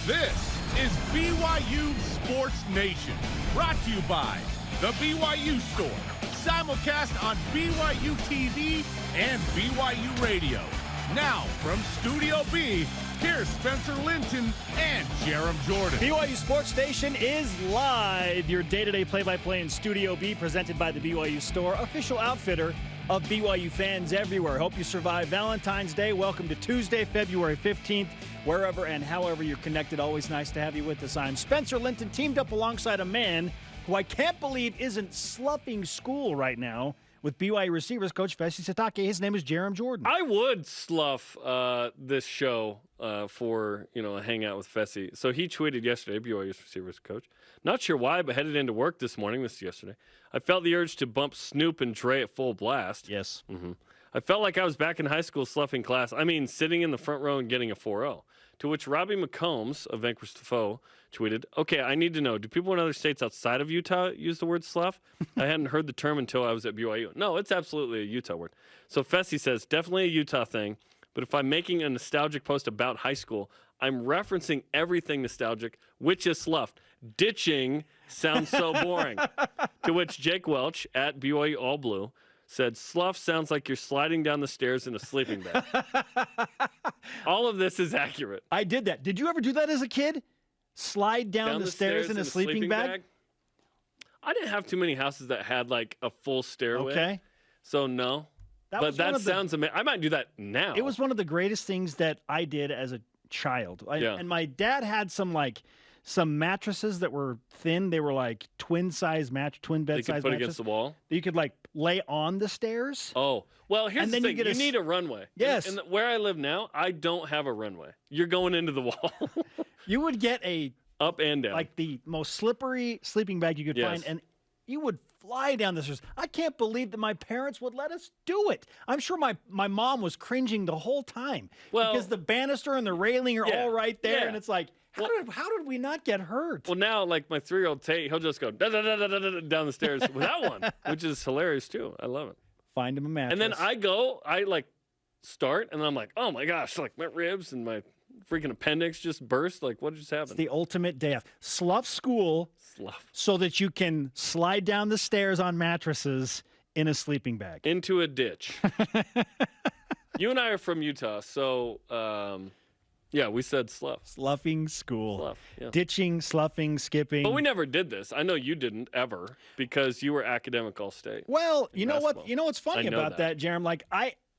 This is BYU Sports Nation, brought to you by the BYU Store, simulcast on BYU TV and BYU Radio. Now, from Studio B, here's Spencer Linton and Jarom Jordan. BYU Sports Station is live. Your day-to-day play-by-play in Studio B, presented by the BYU Store, official outfitter of BYU fans everywhere. Hope you survive Valentine's Day. Welcome to Tuesday, February 15th. Wherever and however you're connected, always nice to have you with us. I'm Spencer Linton, teamed up alongside a man who I can't believe isn't sloughing school right now with BYU receivers coach Fesi Sitake. His name is Jarom Jordan. I would slough this show for, a hangout with Fesi. So he tweeted yesterday, BYU's receivers coach. Not sure why, but headed into work this morning, this is yesterday, I felt the urge to bump Snoop and Dre at full blast. Yes. Mm-hmm. I felt like I was back in high school sloughing class. I mean, sitting in the front row and getting a 4.0. To which Robbie McCombs of Vanquished the Foe tweeted, okay, I need to know, do people in other states outside of Utah use the word slough? I hadn't heard the term until I was at BYU. No, it's absolutely a Utah word. So Fessy says, definitely a Utah thing, but if I'm making a nostalgic post about high school, I'm referencing everything nostalgic, which is sloughed. Ditching sounds so boring. To which Jake Welch at BYU All Blue said, slough sounds like you're sliding down the stairs in a sleeping bag. All of this is accurate. I did that. Did you ever do that as a kid? Slide down the stairs in a sleeping bag? I didn't have too many houses that had like a full stairway. Okay. So no. But that sounds amazing. I might do that now. It was one of the greatest things that I did as a child. And my dad had some mattresses that were thin. They were like twin bed size mattresses. You could put against the wall. You could lay on the stairs. Oh, well, here's the thing. You need a runway. Yes. And where I live now, I don't have a runway. You're going into the wall. You would get a up and down, like the most slippery sleeping bag you could find, and you would fly down the stairs. I can't believe that my parents would let us do it. I'm sure my mom was cringing the whole time because the banister and the railing are all right there, and it's like, how did we not get hurt? Well, now, like my 3-year-old Tate, he'll just go down the stairs without one, which is hilarious too. I love it. Find him a mattress. And then I start, and then I'm like, oh my gosh, like my ribs and my freaking appendix just burst. Like, what just happened? It's the ultimate day off. Slough school so that you can slide down the stairs on mattresses in a sleeping bag. Into a ditch. You and I are from Utah, so we said slough. Sloughing school. Slough, yeah. Ditching, sloughing, skipping. But we never did this. I know you didn't ever because you were academic all state. Well, you know what? You know what's funny about that, Jarom?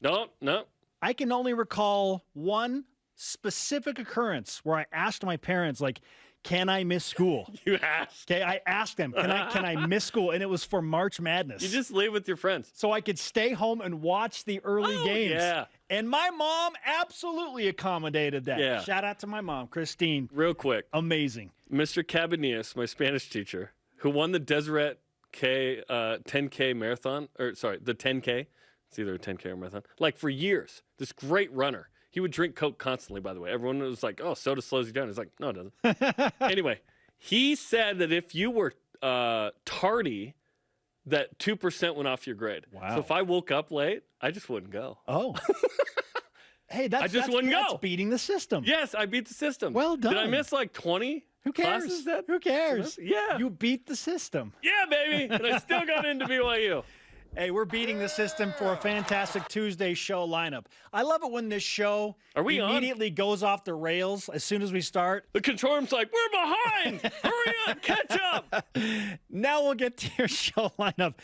No. I can only recall one specific occurrence where I asked my parents, can I miss school? You asked. Okay, I asked them, can I miss school? And it was for March Madness. You just leave with your friends. So I could stay home and watch the early games. Yeah. And my mom absolutely accommodated that. Yeah. Shout out to my mom, Christine. Real quick. Amazing. Mr. Cabanillas, my Spanish teacher, who won the Deseret 10K marathon, the 10K. It's either a 10K or a marathon. For years. This great runner. He would drink Coke constantly, by the way. Everyone was like, oh, soda slows you down. He's like, no, it doesn't. Anyway, he said that if you were tardy, that 2% went off your grade. Wow. So if I woke up late, I just wouldn't go. Oh. Hey, I just wouldn't go. That's beating the system. Yes, I beat the system. Well done. Did I miss 20 Who cares? classes? Who cares? Yeah. You beat the system. Yeah, baby. And I still got into BYU. Hey, we're beating the system for a fantastic Tuesday show lineup. I love it when this show immediately goes off the rails as soon as we start. The control room's like, we're behind. Hurry up, catch up. Now we'll get to your show lineup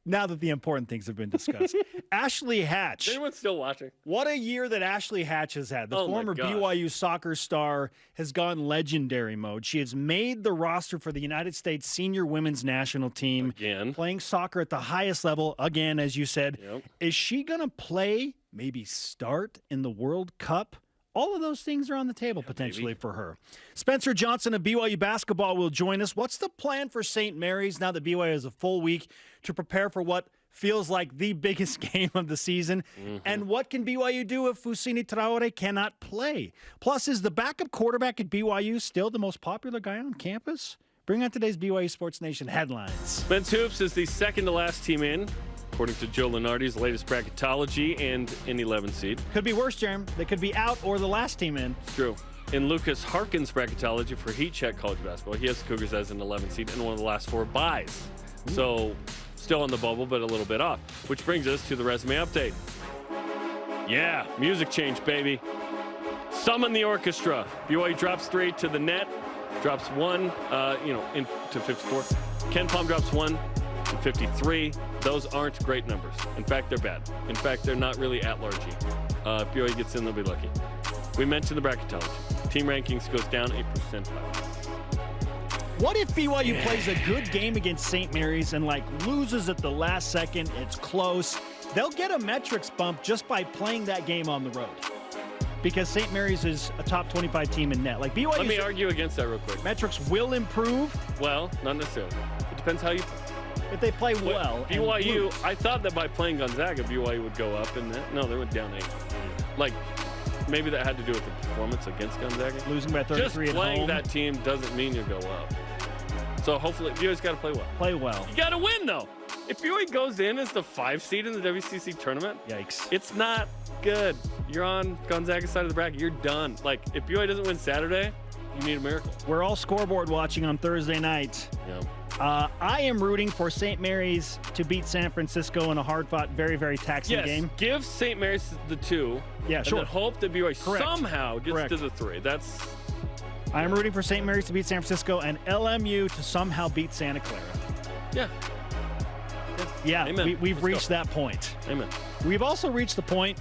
now that the important things have been discussed. Ashley Hatch. Is anyone still watching? What a year that Ashley Hatch has had. The former BYU soccer star has gone legendary mode. She has made the roster for the United States senior women's national team. Again. Playing soccer at the highest level, again, as you said. Yep. Is she going to play, maybe start in the World Cup? All of those things are on the table potentially for her. Spencer Johnson of BYU Basketball will join us. What's the plan for St. Mary's now that BYU has a full week to prepare for what feels like the biggest game of the season? Mm-hmm. And what can BYU do if Fousseyni Traore cannot play? Plus, is the backup quarterback at BYU still the most popular guy on campus? Bring on today's BYU Sports Nation headlines. Men's Hoops is the second to last team in, according to Joe Lenardi's latest bracketology, and an 11 seed. Could be worse, Jarom. They could be out or the last team in. It's true. In Lucas Harkin's bracketology for Heat Check College Basketball, he has the Cougars as an 11 seed and one of the last 4 buys. So still on the bubble, but a little bit off. Which brings us to the resume update. Yeah, music change, baby. Summon the orchestra. BYU drops 3 to the net, drops 1, into 54. Ken Palm drops 1 to 53. Those aren't great numbers. In fact, they're bad. In fact, they're not really at-largey. If BYU gets in, they'll be lucky. We mentioned the bracketology. Team rankings goes down a percentile. What if BYU plays a good game against St. Mary's and loses at the last second? It's close. They'll get a metrics bump just by playing that game on the road, because St. Mary's is a top 25 team in net. BYU. Let me argue against that real quick. Metrics will improve. Well, not necessarily. It depends how you play. If they play well. BYU, I thought that by playing Gonzaga, BYU would go up, and no, they went down 8. Maybe that had to do with the performance against Gonzaga. Losing by 33 Just at home. playing that team doesn't mean you go up. So hopefully, BYU's got to play well. Play well. You got to win, though. If BYU goes in as the 5 seed in the WCC tournament, yikes, it's not good. You're on Gonzaga's side of the bracket. You're done. If BYU doesn't win Saturday, you need a miracle. We're all scoreboard watching on Thursday night. Yeah. I am rooting for St. Mary's to beat San Francisco in a hard-fought, very, very taxing game. Give St. Mary's the 2. Yeah, sure. And then hope that BYU Correct. somehow gets Correct. to the 3. I am rooting for St. Mary's to beat San Francisco and LMU to somehow beat Santa Clara. Yeah. Yeah, Amen. we've reached that point. Amen. We've also reached the point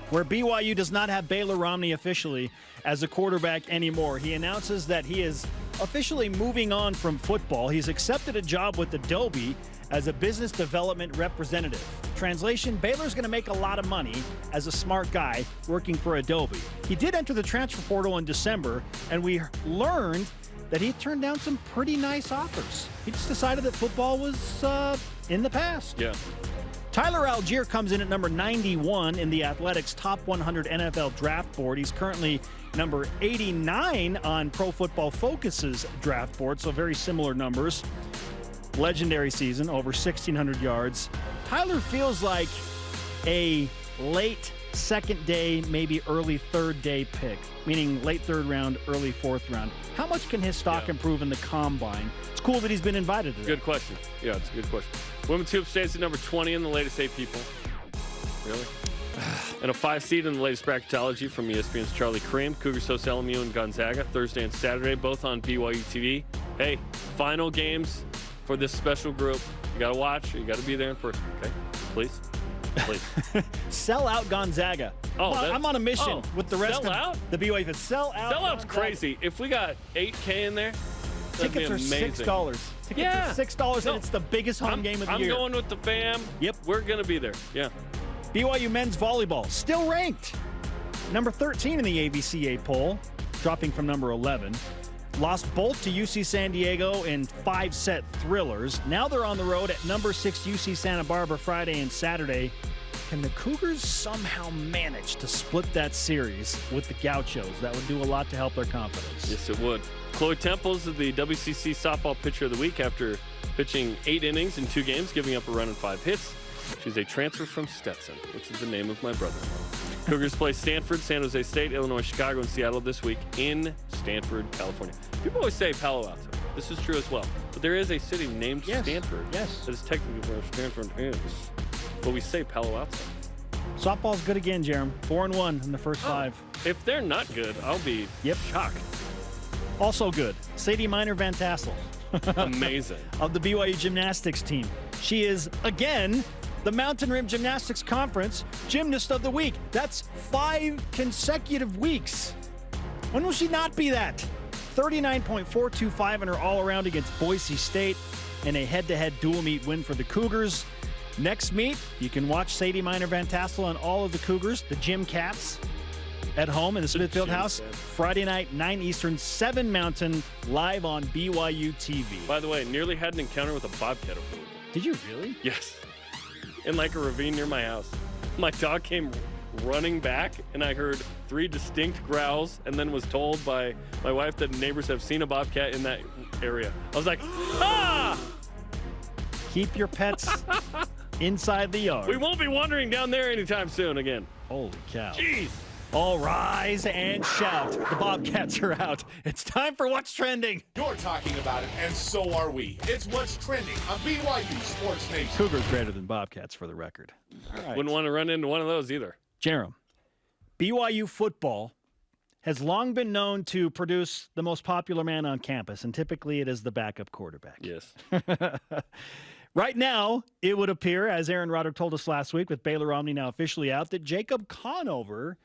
where BYU does not have Baylor Romney officially as a quarterback anymore. He announces that he is officially moving on from football. He's accepted a job with Adobe as a business development representative. Translation, Baylor's going to make a lot of money as a smart guy working for Adobe. He did enter the transfer portal in December, and we learned that he turned down some pretty nice offers. He just decided that football was in the past. Yeah. Tyler Algier comes in at number 91 in the Athletics Top 100 NFL Draft Board. He's currently number 89 on Pro Football Focus's draft board, so very similar numbers. Legendary season, over 1,600 yards. Tyler feels like a late second day, maybe early third day pick, meaning late third round, early fourth round. How much can his stock improve in the combine? It's cool that he's been invited to that. Good question. Yeah, it's a good question. Women's Hoop stays at number 20 in the latest 8 people. Really? And a 5 seed in the latest bracketology from ESPN's Charlie Cream. Cougars host LMU and Gonzaga Thursday and Saturday, both on BYU TV. Hey, final games for this special group. You got to watch. You got to be there in person, okay? Please. Sell out Gonzaga. I'm on a mission with the rest of the BYU fans. Sell out. Sellout's crazy. If we got $8K in there, tickets are $6. Tickets are $6, and it's the biggest home game of the year. I'm going with the fam. Yep. We're going to be there. Yeah. BYU men's volleyball, still ranked. Number 13 in the AVCA poll, dropping from number 11. Lost both to UC San Diego in 5-set thrillers. Now they're on the road at number 6 UC Santa Barbara Friday and Saturday. Can the Cougars somehow manage to split that series with the Gauchos? That would do a lot to help their confidence. Yes, it would. Chloe Temples is the WCC softball pitcher of the week after pitching 8 innings in 2 games, giving up a run and 5 hits. She's a transfer from Stetson, which is the name of my brother-in-law. Cougars play Stanford, San Jose State, Illinois, Chicago, and Seattle this week in Stanford, California. People always say Palo Alto. This is true as well. But there is a city named Stanford. Yes. That is technically where Stanford is. But we say Palo Alto. Softball's good again, Jarom. 4-1 in the first 5. If they're not good, I'll be shocked. Also good, Sadie Miner Van Tassel. Amazing. Of the BYU gymnastics team. She is, again, the Mountain Rim Gymnastics Conference Gymnast of the Week. That's 5 consecutive weeks. When will she not be that? 39.425 in her all-around against Boise State in a head-to-head dual meet win for the Cougars. Next meet, you can watch Sadie Miner Van Tassel and all of the Cougars, the Gym Cats, at home in the Smithfield House. Friday night, 9 Eastern, 7 Mountain, live on BYU TV. By the way, nearly had an encounter with a bobcat over the weekend. Did you really? Yes. In a ravine near my house. My dog came running back, and I heard 3 distinct growls, and then was told by my wife that neighbors have seen a bobcat in that area. I was like, ah! Keep your pets inside the yard. We won't be wandering down there anytime soon again. Holy cow. Jeez. All rise and shout. The Bobcats are out. It's time for What's Trending. You're talking about it, and so are we. It's What's Trending on BYU Sports Nation. Cougars greater than Bobcats for the record. All right. Wouldn't want to run into one of those either. Jarom, BYU football has long been known to produce the most popular man on campus, and typically it is the backup quarterback. Yes. Right now, it would appear, as Aaron Roderick told us last week with Baylor Omni now officially out, that Jacob Conover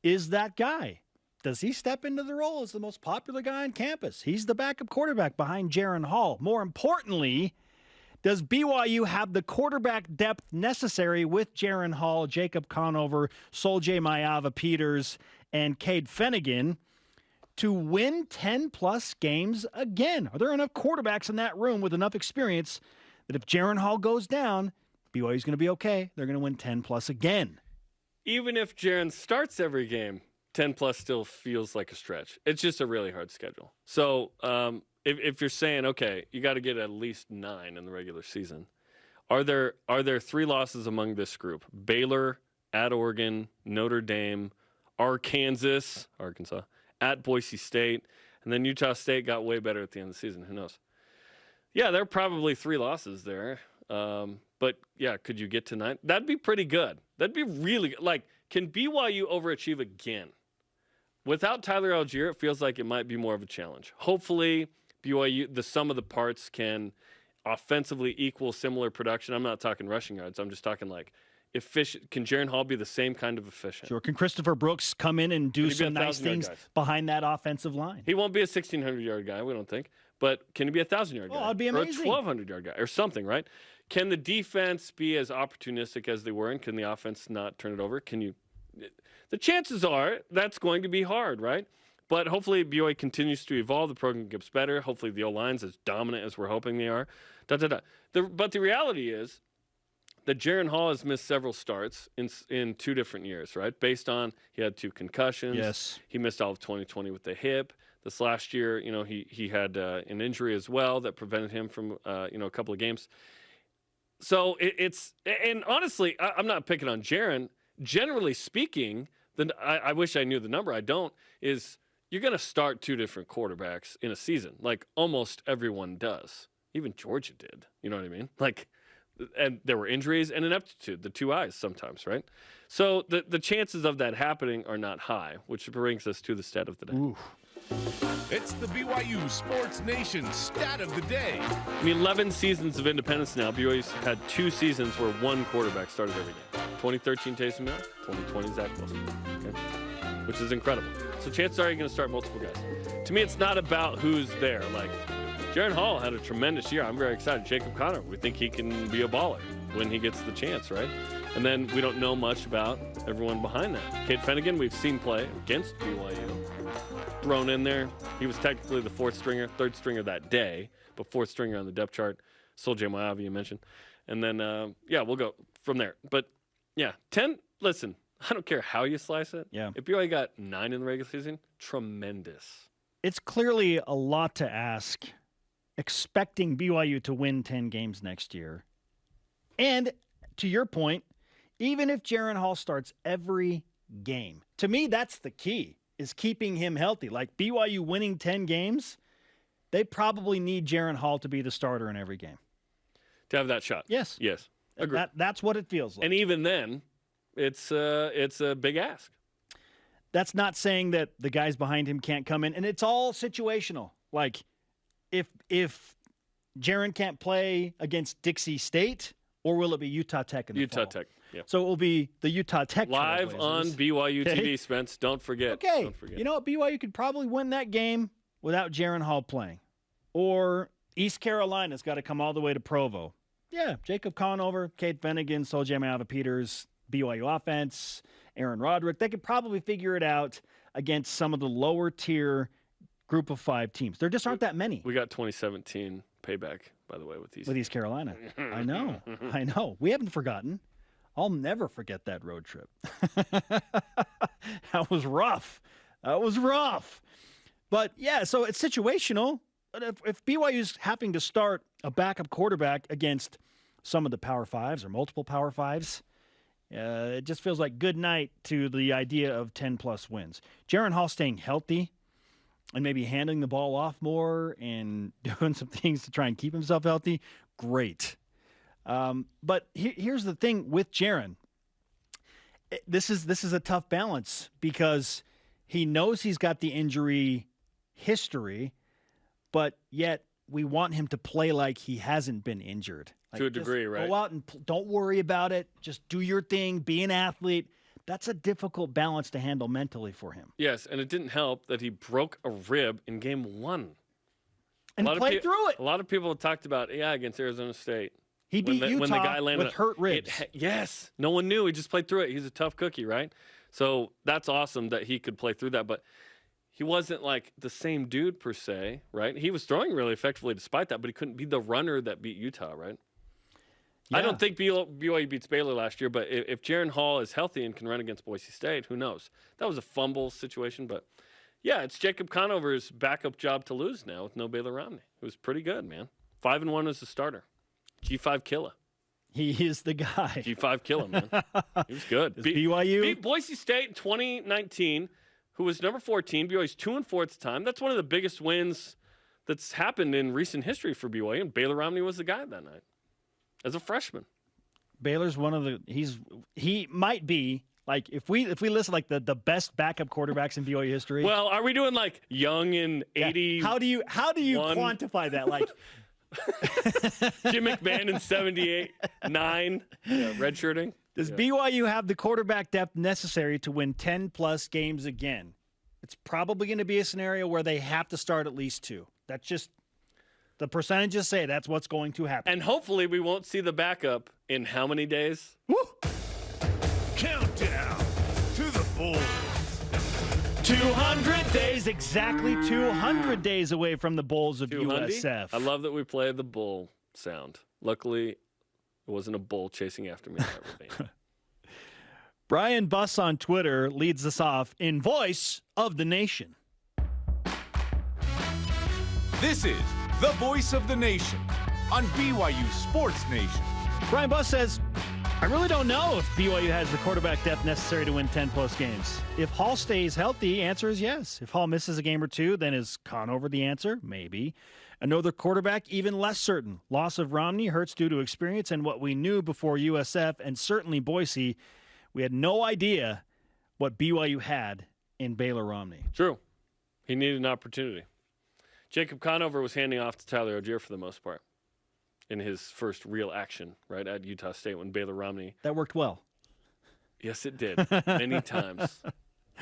is that guy. Does he step into the role as the most popular guy on campus? He's the backup quarterback behind Jaron Hall. More importantly, does BYU have the quarterback depth necessary with Jaron Hall, Jacob Conover, Sol-J Maiava-Peters, and Cade Fennegan to win 10-plus games again? Are there enough quarterbacks in that room with enough experience that if Jaron Hall goes down, BYU's going to be okay? They're going to win 10-plus again. Even if Jaron starts every game, 10-plus still feels like a stretch. It's just a really hard schedule. So if you're saying, okay, you got to get at least 9 in the regular season, are there 3 losses among this group? Baylor, at Oregon, Notre Dame, Arkansas, at Boise State, and then Utah State got way better at the end of the season. Who knows? Yeah, there are probably 3 losses there. But, yeah, could you get to 9? That'd be pretty good. That'd be really good. Like, can BYU overachieve again? Without Tyler Algier, it feels like it might be more of a challenge. Hopefully, BYU, the sum of the parts can offensively equal similar production. I'm not talking rushing yards. I'm just talking, like, efficient. Can Jaron Hall be the same kind of efficient? Sure. Can Christopher Brooks come in and do some nice things behind that offensive line? He won't be a 1,600-yard guy, we don't think. But can he be a 1,000-yard guy? Oh, it'd be amazing. Or a 1,200-yard guy or something, right? Can the defense be as opportunistic as they were, and can the offense not turn it over? The chances are that's going to be hard, right? But hopefully BYU continues to evolve. The program gets better. Hopefully the O-line's as dominant as we're hoping they are. But the reality is that Jaron Hall has missed several starts in 2 different years, right? Based on he had 2 concussions. Yes. He missed all of 2020 with the hip. This last year, he had an injury as well that prevented him from, a couple of games. So and honestly, I'm not picking on Jaron. Generally speaking, I wish I knew the number. I don't. Is you're going to start 2 different quarterbacks in a season, like almost everyone does. Even Georgia did. You know what I mean? Like, and there were injuries and ineptitude, the 2 eyes sometimes, right? So the chances of that happening are not high, which brings us to the stat of the day. Ooh. It's the BYU Sports Nation stat of the day. In 11 seasons of independence now, BYU's had 2 seasons where 1 quarterback started every game. 2013 Taysom Hill, 2020 Zach Wilson, okay? Which is incredible. So chances are you're going to start multiple guys. To me, it's not about who's there. Like, Jaron Hall had a tremendous year. I'm very excited. Jacob Conover, we think he can be a baller when he gets the chance, right? And then we don't know much about everyone behind that. Cade Fennegan, we've seen play against BYU. Thrown in there. He was technically the 4th stringer, 3rd stringer that day, but 4th stringer on the depth chart. Sol-J Maiava, you mentioned. And then, we'll go from there. But, yeah, 10, listen, I don't care how you slice it. Yeah. If BYU got 9 in the regular season, tremendous. It's clearly a lot to ask, expecting BYU to win 10 games next year. And, to your point, even if Jaron Hall starts every game, to me, that's the key. Is keeping him healthy. Like BYU winning 10 games, they probably need Jaron Hall to be the starter in every game. To have that shot. Yes. Yes. Agree. That's what it feels like. And even then, it's a big ask. That's not saying that the guys behind him can't come in, and it's all situational. Like if Jaron can't play against Dixie State, or will it be Utah Tech in the fall? Tech. Yeah. So it will be the Utah Tech live on BYU okay. TV, Spence. Don't forget. Okay. Don't forget. You know what? BYU could probably win that game without Jaron Hall playing. Or East Carolina's got to come all the way to Provo. Yeah, Jacob Conover, Cade Fennegan, Sol-J Maiava-Peters, BYU offense, Aaron Roderick. They could probably figure it out against some of the lower tier group of 5 teams. There just aren't that many. We that 2017 payback, by the way, with East Carolina. I know. We haven't forgotten. I'll never forget that road trip. That was rough. But, yeah, so it's situational. But if BYU's having to start a backup quarterback against some of the Power Fives or multiple Power Fives, It just feels like good night to the idea of 10-plus wins. Jaron Hall staying healthy and maybe handing the ball off more and doing some things to try and keep himself healthy, great. But here's the thing with Jaron. This is a tough balance because he knows he's got the injury history, but yet we want him to play like he hasn't been injured. Like, to a degree, right? Go out and don't worry about it. Just do your thing. Be an athlete. That's a difficult balance to handle mentally for him. Yes, and it didn't help that he broke a rib in game 1. And played through it. A lot of people talked about, against Arizona State. He beat Utah when the guy landed with hurt ribs. Yes. No one knew. He just played through it. He's a tough cookie, right? So that's awesome that he could play through that. But he wasn't like the same dude per se, right? He was throwing really effectively despite that, but he couldn't be the runner that beat Utah, right? Yeah. I don't think BYU beats Baylor last year, but if Jaron Hall is healthy and can run against Boise State, who knows? That was a fumble situation, but yeah, it's Jacob Conover's backup job to lose now with no Baylor Romney. It was pretty good, man. 5-1 as a starter. G5 killer. He is the guy. G5 killer, man. He was good. BYU beat Boise State in 2019, who was number 14. BYU's 2-4 at the time. That's one of the biggest wins that's happened in recent history for BYU, and Baylor Romney was the guy that night as a freshman. Baylor's one of the he might be like if we list like the best backup quarterbacks in BYU history. Well, are we doing like Young in 80? Yeah. How do you quantify that? Like Jim McMahon in 78, 9, redshirting. Does BYU have the quarterback depth necessary to win 10-plus games again? It's probably going to be a scenario where they have to start at least 2. That's just the percentages say that's what's going to happen. And hopefully we won't see the backup in how many days? Woo! Countdown to the Bulls. 200 days, exactly 200 days away from the Bulls of USF. I love that we play the bull sound. Luckily, it wasn't a bull chasing after me. Brian Buss on Twitter leads us off in Voice of the Nation. This is the Voice of the Nation on BYU Sports Nation. Brian Buss says, I really don't know if BYU has the quarterback depth necessary to win 10-plus games. If Hall stays healthy, answer is yes. If Hall misses a game or two, then is Conover the answer? Maybe. Another quarterback, even less certain. Loss of Romney hurts due to experience and what we knew before USF and certainly Boise. We had no idea what BYU had in Baylor Romney. True. He needed an opportunity. Jacob Conover was handing off to Tyler Algier for the most part in his first real action, right, at Utah State when Baylor Romney. That worked well. Yes, it did. Many times.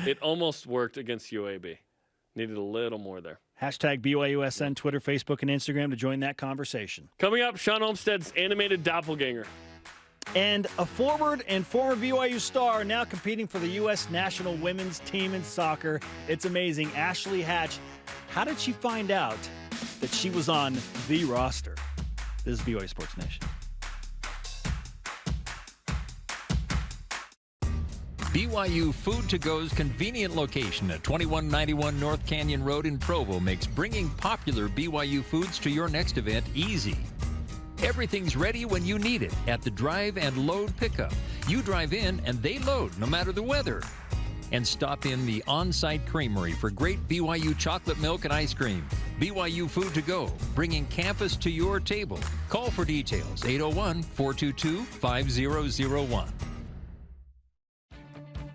It almost worked against UAB. Needed a little more there. Hashtag BYUSN, Twitter, Facebook, and Instagram to join that conversation. Coming up, Sean Olmstead's animated doppelganger. And a forward and former BYU star now competing for the U.S. national women's team in soccer. It's amazing. Ashley Hatch, how did she find out that she was on the roster? This is BYU Sports Nation. BYU Food to Go's convenient location at 2191 North Canyon Road in Provo makes bringing popular BYU foods to your next event easy. Everything's ready when you need it at the drive and load pickup. You drive in and they load no matter the weather. And stop in the on-site creamery for great BYU chocolate milk and ice cream. BYU Food to Go, bringing campus to your table. Call for details, 801-422-5001.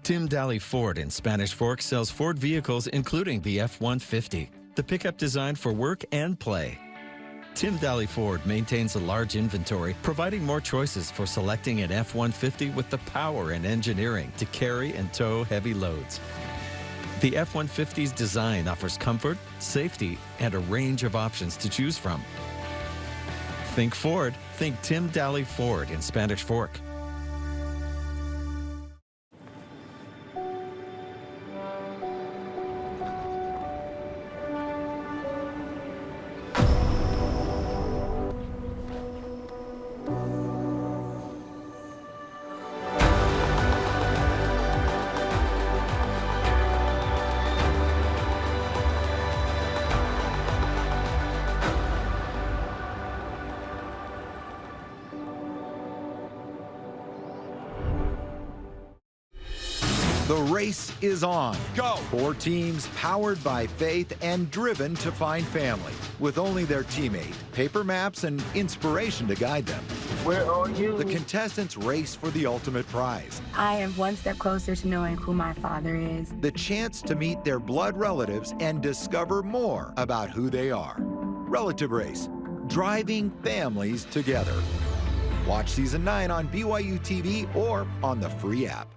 Tim Daly Ford in Spanish Fork sells Ford vehicles including the F-150, the pickup designed for work and play. Tim Daly Ford maintains a large inventory, providing more choices for selecting an F-150 with the power and engineering to carry and tow heavy loads. The F-150's design offers comfort, safety, and a range of options to choose from. Think Ford, think Tim Daly Ford in Spanish Fork. The race is on. Go! 4 teams powered by faith and driven to find family, with only their teammate, paper maps, and inspiration to guide them. Where are you? The contestants race for the ultimate prize, I am one step closer to knowing who my father is. the chance to meet their blood relatives and discover more about who they are. Relative Race, driving families together. Watch Season 9 on BYU TV or on the free app.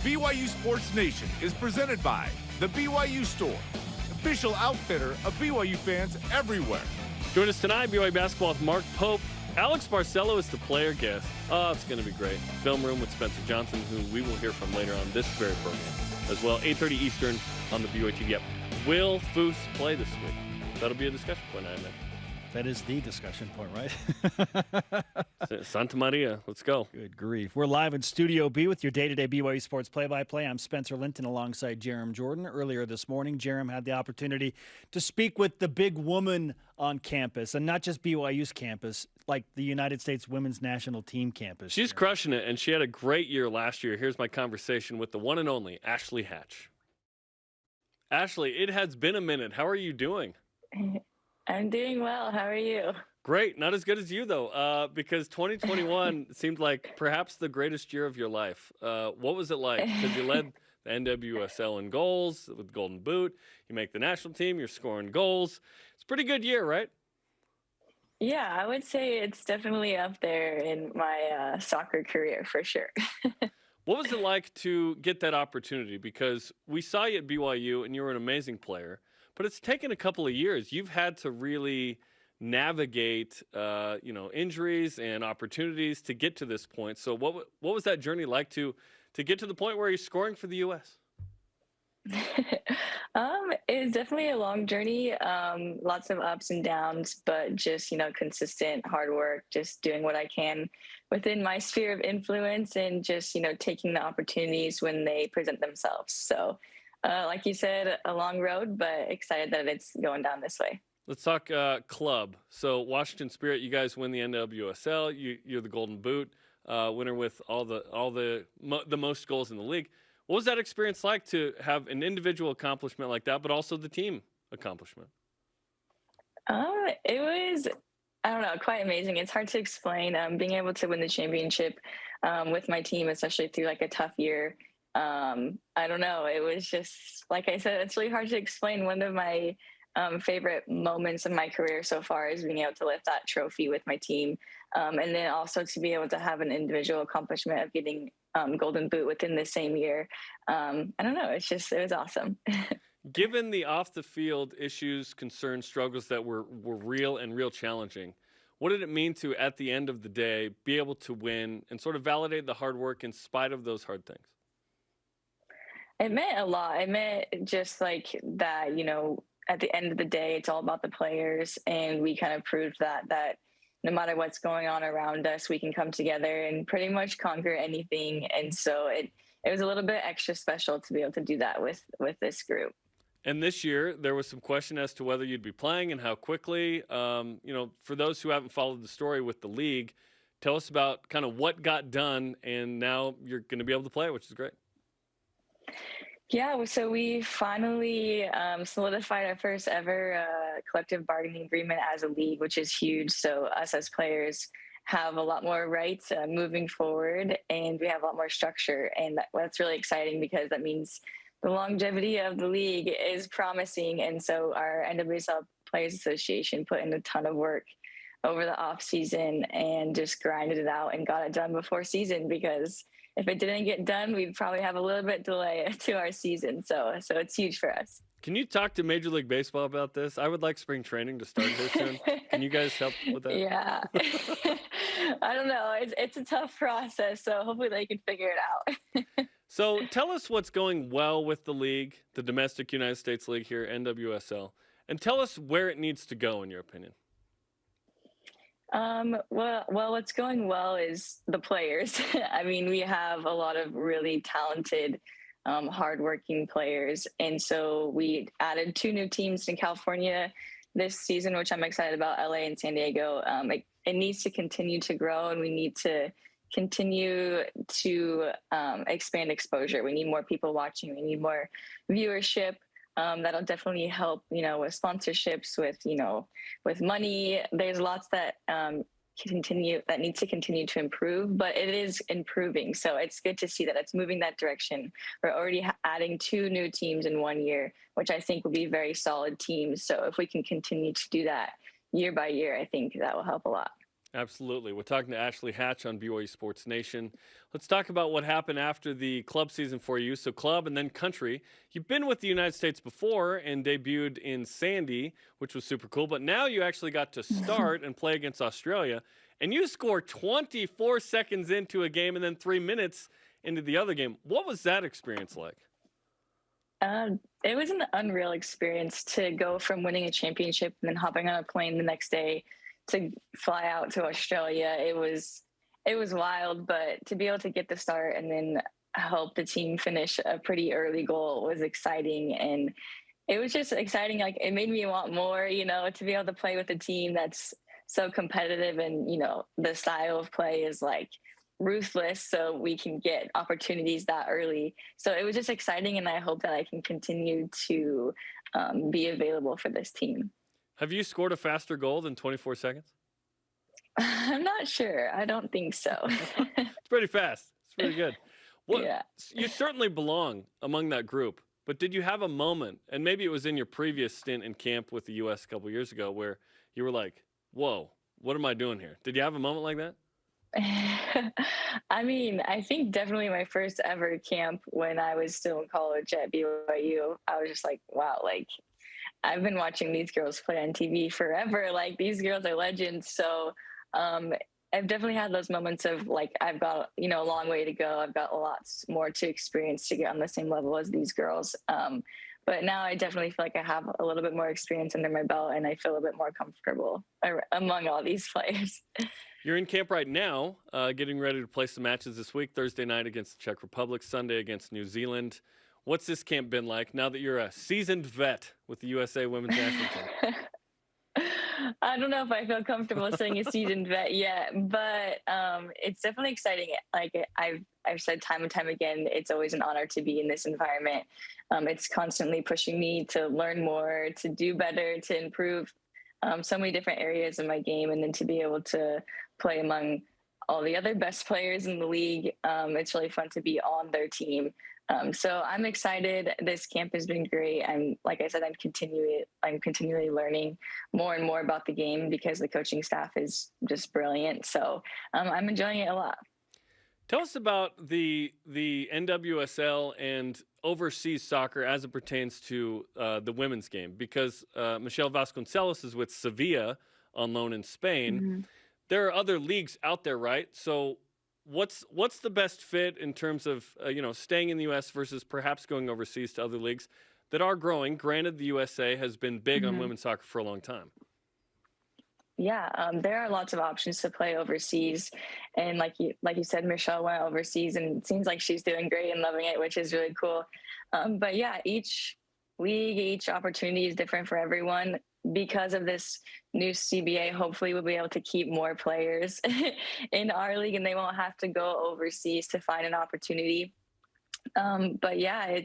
BYU Sports Nation is presented by the BYU Store, official outfitter of BYU fans everywhere. Join us tonight, BYU basketball with Mark Pope. Alex Barcelo is the player guest. Oh, it's going to be great. Film Room with Spencer Johnson, who we will hear from later on this very program as well. 8:30 Eastern on the BYU TV app. Will Foose play this week? That'll be a discussion point, I imagine. That is the discussion point, right? Santa Maria, let's go. Good grief. We're live in Studio B with your day-to-day BYU Sports play-by-play. I'm Spencer Linton alongside Jarom Jordan. Earlier this morning, Jarom had the opportunity to speak with the big woman on campus, and not just BYU's campus, like the United States Women's National Team campus. She's crushing it, and she had a great year last year. Here's my conversation with the one and only Ashley Hatch. Ashley, it has been a minute. How are you doing? I'm doing well. How are you? Great. Not as good as you, though, because 2021 seemed like perhaps the greatest year of your life. What was it like? Because you led the NWSL in goals with the Golden Boot. You make the national team. You're scoring goals. It's a pretty good year, right? Yeah, I would say it's definitely up there in my soccer career for sure. What was it like to get that opportunity? Because we saw you at BYU, and you were an amazing player. But it's taken a couple of years. You've had to really navigate, injuries and opportunities to get to this point. So what was that journey like to get to the point where you're scoring for the U.S.? It was definitely a long journey, lots of ups and downs, but just, consistent hard work, just doing what I can within my sphere of influence and just, taking the opportunities when they present themselves. So like you said, a long road, but excited that it's going down this way. Let's talk club. So Washington Spirit, you guys win the NWSL. You're the Golden Boot winner with all the most goals in the league. What was that experience like to have an individual accomplishment like that, but also the team accomplishment? It was, I don't know, quite amazing. It's hard to explain. Being able to win the championship with my team, especially through like a tough year. I don't know. It was just, like I said, it's really hard to explain. One of my favorite moments of my career so far is being able to lift that trophy with my team. And then also to be able to have an individual accomplishment of getting Golden Boot within the same year. I don't know. It was awesome. Given the off the field issues, concerns, struggles that were real and real challenging, what did it mean to, at the end of the day, be able to win and sort of validate the hard work in spite of those hard things? It meant a lot. It meant just like that, at the end of the day, it's all about the players. And we kind of proved that no matter what's going on around us, we can come together and pretty much conquer anything. And so it was a little bit extra special to be able to do that with this group. And this year, there was some question as to whether you'd be playing and how quickly. For those who haven't followed the story with the league, tell us about kind of what got done, and now you're going to be able to play, which is great. Yeah, so we finally solidified our first ever collective bargaining agreement as a league, which is huge. So us as players have a lot more rights moving forward, and we have a lot more structure. And that's really exciting because that means the longevity of the league is promising. And so our NWSL Players Association put in a ton of work over the off season and just grinded it out and got it done before season, because if it didn't get done, we'd probably have a little bit delay to our season. So it's huge for us. Can you talk to Major League Baseball about this? I would like spring training to start here soon. Can you guys help with that? Yeah. I don't know. It's a tough process, so hopefully they can figure it out. So tell us what's going well with the league, the domestic United States League here, NWSL, and tell us where it needs to go, in your opinion. Well, what's going well is the players. I mean, we have a lot of really talented, hardworking players. And so we added 2 new teams in California this season, which I'm excited about, LA and San Diego. It needs to continue to grow, and we need to continue to expand exposure. We need more people watching. We need more viewership. That'll definitely help, with sponsorships, with money. There's lots that need to continue to improve, but it is improving. So it's good to see that it's moving that direction. We're already adding 2 new teams in 1 year, which I think will be very solid teams. So if we can continue to do that year by year, I think that will help a lot. Absolutely. We're talking to Ashley Hatch on BYU Sports Nation. Let's talk about what happened after the club season for you. So club and then country. You've been with the United States before and debuted in Sandy, which was super cool. But now you actually got to start and play against Australia. And you scored 24 seconds into a game and then 3 minutes into the other game. What was that experience like? It was an unreal experience to go from winning a championship and then hopping on a plane the next day to fly out to Australia. It was wild, but to be able to get the start and then help the team finish a pretty early goal was exciting. And it was just exciting. Like, it made me want more, to be able to play with a team that's so competitive and, the style of play is like ruthless. So we can get opportunities that early. So it was just exciting. And I hope that I can continue to be available for this team. Have you scored a faster goal than 24 seconds? I'm not sure. I don't think so. It's pretty fast. It's pretty good. Yeah. You certainly belong among that group, but did you have a moment, and maybe it was in your previous stint in camp with the U.S. a couple years ago, where you were like, whoa, what am I doing here? Did you have a moment like that? I mean, I think definitely my first ever camp when I was still in college at BYU, I was just like, wow, like, I've been watching these girls play on TV forever. Like, these girls are legends. So I've definitely had those moments of like, I've got, a long way to go. I've got lots more to experience to get on the same level as these girls. But now I definitely feel like I have a little bit more experience under my belt and I feel a bit more comfortable among all these players. You're in camp right now, getting ready to play some matches this week, Thursday night against the Czech Republic, Sunday against New Zealand. What's this camp been like now that you're a seasoned vet with the USA Women's National Team? I don't know if I feel comfortable saying a seasoned vet yet, but it's definitely exciting. Like I've said time and time again, it's always an honor to be in this environment. It's constantly pushing me to learn more, to do better, to improve so many different areas of my game, and then to be able to play among all the other best players in the league. It's really fun to be on their team. So I'm excited. This camp has been great. Like I said, I'm continually learning more and more about the game because the coaching staff is just brilliant. So I'm enjoying it a lot. Tell us about the NWSL and overseas soccer as it pertains to the women's game, because Michelle Vasconcelos is with Sevilla on loan in Spain. Mm-hmm. There are other leagues out there, right? So what's the best fit in terms of staying in the U.S. versus perhaps going overseas to other leagues that are growing? Granted, the USA has been big on women's soccer for a long time. Yeah, there are lots of options to play overseas, and like you said, Michelle went overseas, and it seems like she's doing great and loving it, which is really cool. But yeah, each league, each opportunity is different for everyone. Because of this new CBA, hopefully we'll be able to keep more players in our league and they won't have to go overseas to find an opportunity. But yeah,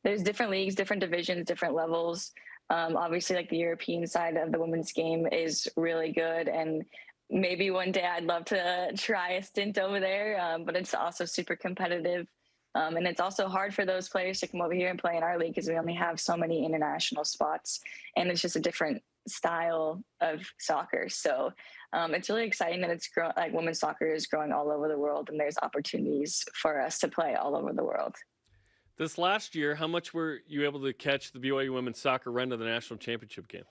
there's different leagues, different divisions, different levels. Obviously, like the European side of the women's game is really good. And maybe one day I'd love to try a stint over there, but it's also super competitive. And it's also hard for those players to come over here and play in our league because we only have so many international spots, and it's just a different style of soccer. So it's really exciting that it's like women's soccer is growing all over the world, and there's opportunities for us to play all over the world. This last year, how much were you able to catch the BYU women's soccer run to the national championship game?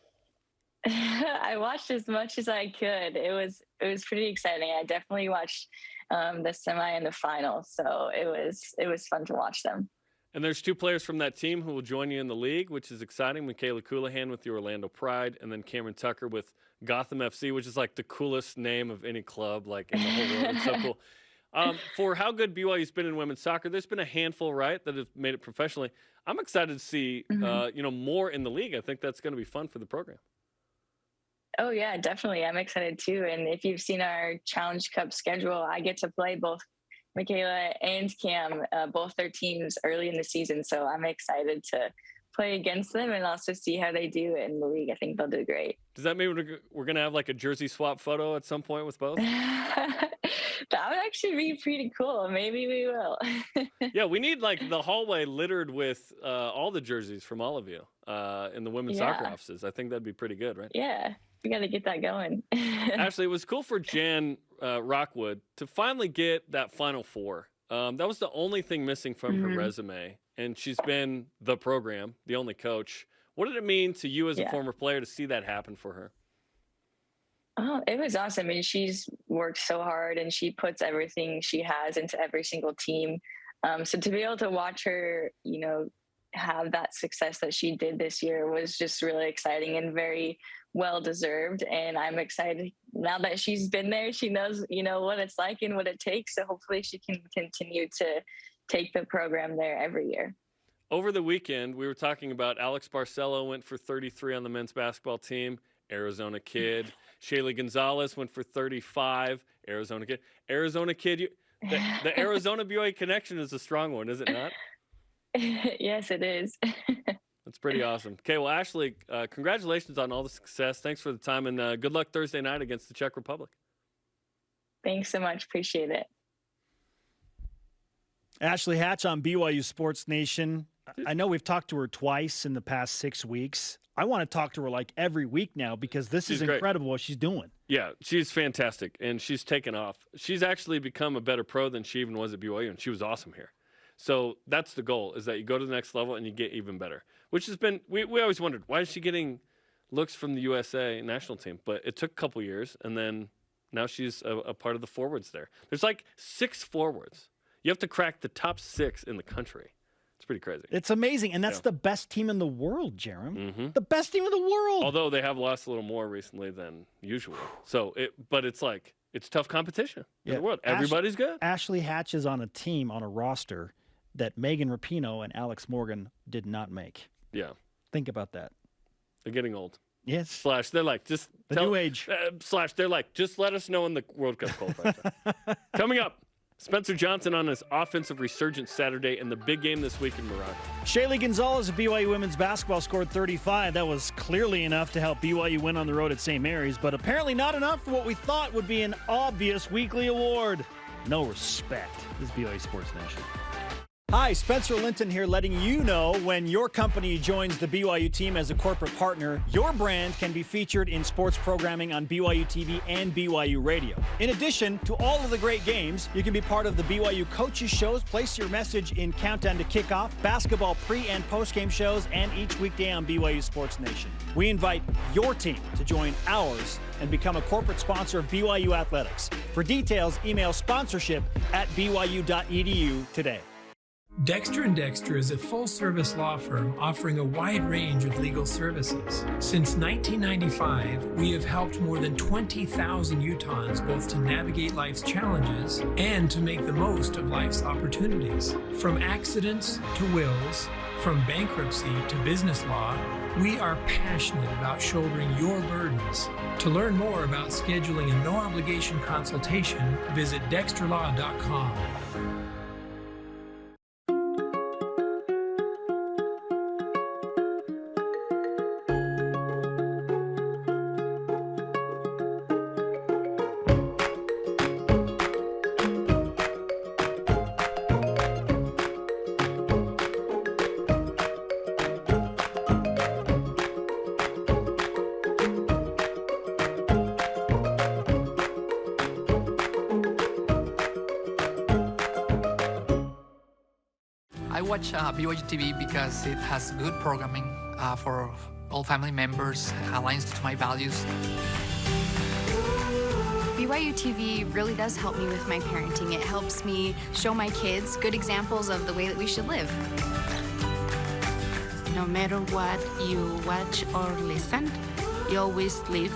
I watched as much as I could. It was pretty exciting. I definitely watched the semi and the final, so it was fun to watch them. And there's 2 players from that team who will join you in the league, which is exciting. Michaela Coulihan with the Orlando Pride, and then Cameron Tucker with Gotham FC, which is like the coolest name of any club like in the whole world. It's so cool. For how good BYU's been in women's soccer, there's been a handful, right, that have made it professionally. I'm excited to see more in the league. I think that's going to be fun for the program. Oh yeah, definitely. I'm excited too. And if you've seen our Challenge Cup schedule, I get to play both Michaela and Cam, both their teams early in the season. So I'm excited to play against them and also see how they do in the league. I think they'll do great. Does that mean we're going to have like a jersey swap photo at some point with both? That would actually be pretty cool. Maybe we will. Yeah, we need like the hallway littered with all the jerseys from all of you in the women's soccer offices. I think that'd be pretty good, right? Yeah, we got to get that going. Actually, it was cool for Jan Rockwood to finally get that Final Four. That was the only thing missing from her resume, and she's been the program, the only coach. What did it mean to you as a former player to see that happen for her? Oh, it was awesome. I mean, she's worked so hard and she puts everything she has into every single team. So to be able to watch her, you know, have that success that she did this year was just really exciting and very well deserved. And I'm excited now that she's been there. She knows, you know, what it's like and what it takes. So hopefully she can continue to take the program there every year. Over the weekend, we were talking about Alex Barcelo went for 33 on the men's basketball team. Arizona kid. Shaylee Gonzalez went for 35. Arizona kid. The Arizona BYU connection is a strong one, is it not? Yes, it is. That's pretty awesome. Okay, well, Ashley, congratulations on all the success. Thanks for the time, and good luck Thursday night against the Czech Republic. Thanks so much. Appreciate it. Ashley Hatch on BYU Sports Nation. I know we've talked to her twice in the past 6 weeks. I want to talk to her like every week now because this is incredible what she's doing. Yeah, she's fantastic, and she's taken off. She's actually become a better pro than she even was at BYU, and she was awesome here. So that's the goal, is that you go to the next level and you get even better, which has been – we always wondered, why is she getting looks from the USA national team? But it took a couple years, and then now she's a part of the forwards there. There's like 6 forwards. You have to crack the top 6 in the country. It's pretty crazy. It's amazing, and that's the best team in the world, Jarom. The best team in the world. Although they have lost a little more recently than usual. But it's like it's tough competition in the world. Everybody's good. Ashley Hatch is on a team, on a roster that Megan Rapinoe and Alex Morgan did not make. Yeah. Think about that. They're getting old. Yes. Slash, they're like, just the new age. Slash, they're like, just let us know in the World Cup qualifier. Coming up. Spencer Johnson on his offensive resurgence Saturday and the big game this week in Morocco. Shaylee Gonzalez of BYU women's basketball scored 35. That was clearly enough to help BYU win on the road at St. Mary's, but apparently not enough for what we thought would be an obvious weekly award. No respect. This is BYU Sports Nation. Hi, Spencer Linton here, letting you know when your company joins the BYU team as a corporate partner, your brand can be featured in sports programming on BYU TV and BYU Radio. In addition to all of the great games, you can be part of the BYU coaches shows, place your message in Countdown to Kickoff, basketball pre- and post-game shows, and each weekday on BYU Sports Nation. We invite your team to join ours and become a corporate sponsor of BYU Athletics. For details, email sponsorship@byu.edu today. Dexter & Dexter is a full-service law firm offering a wide range of legal services. Since 1995, we have helped more than 20,000 Utahns both to navigate life's challenges and to make the most of life's opportunities. From accidents to wills, from bankruptcy to business law, we are passionate about shouldering your burdens. To learn more about scheduling a no-obligation consultation, visit dexterlaw.com. I watch BYU TV because it has good programming for all family members, aligns to my values. BYU TV really does help me with my parenting. It helps me show my kids good examples of the way that we should live. No matter what you watch or listen, you always leave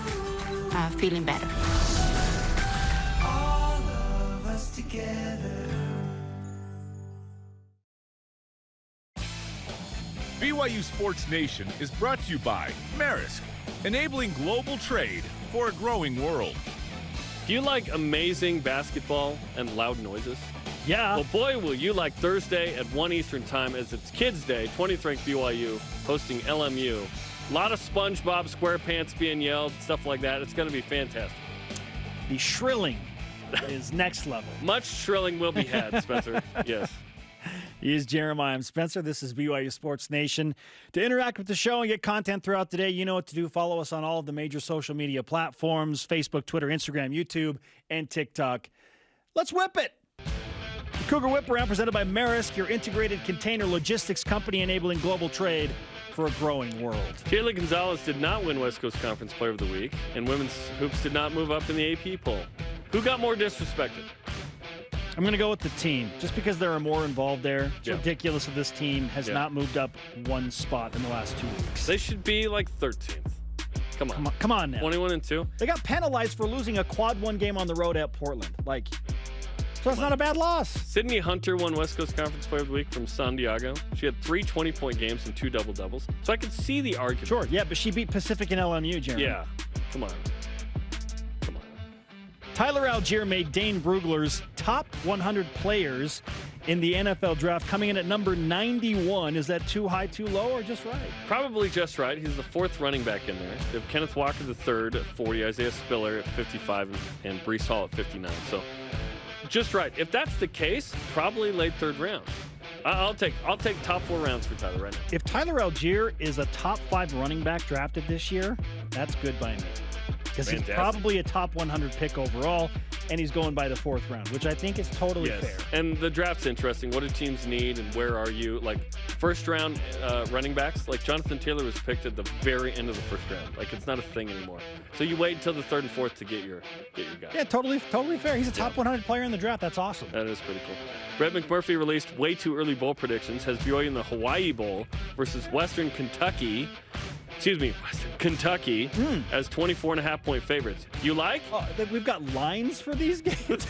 feeling better. All of us together. BYU Sports Nation is brought to you by Maersk, enabling global trade for a growing world. Do you like amazing basketball and loud noises? Yeah. Well, boy, will you like Thursday at 1 Eastern Time as it's Kids Day, 20th ranked BYU hosting LMU. A lot of SpongeBob SquarePants being yelled, stuff like that. It's going to be fantastic. The shrilling is next level. Much shrilling will be had, Spencer. Yes. He is Jeremiah. I'm Spencer. This is BYU Sports Nation. To interact with the show and get content throughout the day, you know what to do. Follow us on all of the major social media platforms, Facebook, Twitter, Instagram, YouTube, and TikTok. Let's whip it. The Cougar Whip Around presented by Maersk, your integrated container logistics company enabling global trade for a growing world. Kayla Gonzalez did not win West Coast Conference Player of the Week, and women's hoops did not move up in the AP poll. Who got more disrespected? I'm going to go with the team, just because there are more involved there. It's ridiculous that this team has not moved up one spot in the last 2 weeks. They should be like 13th. Come on. Come on now. 21-2. They got penalized for losing a quad one game on the road at Portland. So it's not a bad loss. Sydney Hunter won West Coast Conference Player of the Week from San Diego. She had 3 20-point games and 2 double-doubles. So I could see the argument. Sure, yeah, but she beat Pacific and LMU, Jeremy. Yeah, come on. Tyler Algier made Dane Brugler's top 100 players in the NFL draft, coming in at number 91. Is that too high, too low, or just right? Probably just right. He's the 4th running back in there. They have Kenneth Walker III at 40, Isaiah Spiller at 55, and Breece Hall at 59. So just right. If that's the case, probably late 3rd round. I'll take top 4 rounds for Tyler right now. If Tyler Algier is a top 5 running back drafted this year, that's good by me. Because he's probably a top 100 pick overall, and he's going by the 4th round, which I think is totally fair. And the draft's interesting. What do teams need, and where are you? Like, first-round running backs, like Jonathan Taylor was picked at the very end of the 1st round. Like, it's not a thing anymore. So you wait until the 3rd and 4th to get your guy. Yeah, totally fair. He's a top 100 player in the draft. That's awesome. That is pretty cool. Brett McMurphy released way too early bowl predictions. Has BYU in the Hawaii Bowl versus Western Kentucky as 24.5-point favorites. You like? Oh, we've got lines for these games?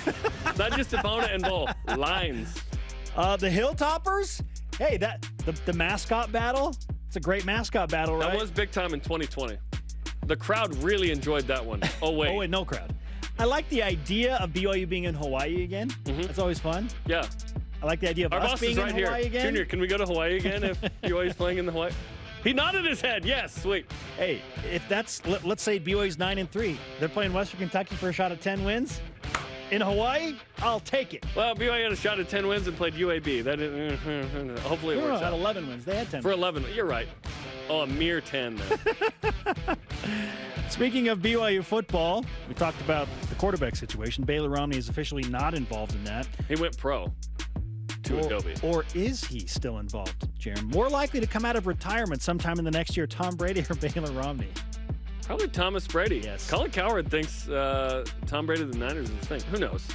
Not just opponent and bowl. Lines. The Hilltoppers? Hey, the mascot battle? It's a great mascot battle, right? That was big time in 2020. The crowd really enjoyed that one. Oh, wait. No crowd. I like the idea of BYU being in Hawaii again. Mm-hmm. That's always fun. Yeah. I like the idea of us being in Hawaii again. Junior, can we go to Hawaii again if BYU's playing in the Hawaii? He nodded his head. Yes, sweet. Hey, if that's, let's say BYU's 9-3. They're playing Western Kentucky for a shot at 10 wins. In Hawaii, I'll take it. Well, BYU had a shot at 10 wins and played UAB. That hopefully it works out. Had 11 wins. They had 10 For 11, you're right. Oh, a mere 10 then. Speaking of BYU football, we talked about the quarterback situation. Baylor Romney is officially not involved in that. He went pro. Or is he still involved, Jarom? More likely to come out of retirement sometime in the next year, Tom Brady or Baylor Romney? Probably Thomas Brady. Yes. Colin Cowherd thinks Tom Brady of the Niners is the thing. Who knows?